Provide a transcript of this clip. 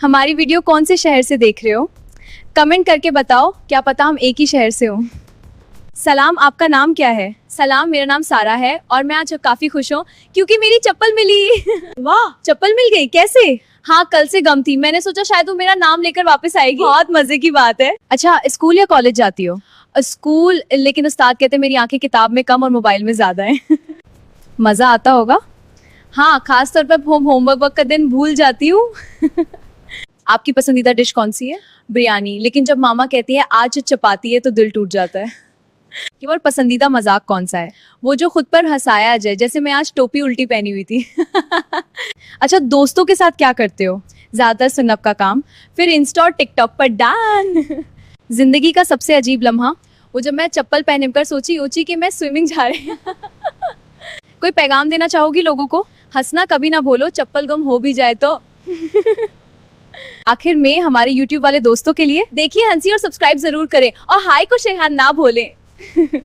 हमारी वीडियो कौन से शहर से देख रहे हो? कमेंट करके बताओ, क्या पता हम एक ही शहर से हो। सलाम, आपका नाम क्या है? सलाम, मेरा नाम सारा है और मैं आज काफी खुश हूँ क्योंकि मेरी चप्पल मिली। वाह, चप्पल मिल गई, कैसे? हाँ, कल से गम थी, मैंने सोचा शायद वो मेरा नाम लेकर वापस आएगी। बहुत मजे की बात है। अच्छा, स्कूल या कॉलेज जाती हो? स्कूल, लेकिन उस्ताद कहते हैं मेरी आंखें किताब में कम और मोबाइल में ज्यादा है। मजा आता होगा? हाँ, खास तौर पर होमवर्क का दिन भूल जाती हूँ। आपकी पसंदीदा डिश कौन सी है? बिरयानी, लेकिन जब मामा कहती है आज चपाती है तो दिल टूट जाता है। और पसंदीदा मजाक कौन सा है? वो जो खुद पर हंसाया जाए, जैसे मैं आज टोपी उल्टी पहनी हुई थी। अच्छा, दोस्तों के साथ क्या करते हो? ज्यादातर सुनअप का काम, फिर इंस्टा और टिकटॉक पर डांस। जिंदगी का सबसे अजीब लम्हा? वो जब मैं चप्पल पहनकर सोची कि मैं स्विमिंग जा रही हूँ। कोई पैगाम देना चाहोगी लोगों को? हंसना कभी ना भूलो, चप्पल गुम हो भी जाए तो। आखिर में हमारे YouTube वाले दोस्तों के लिए देखिए हंसी और सब्सक्राइब जरूर करें और हाय को शेहान ना भूलें।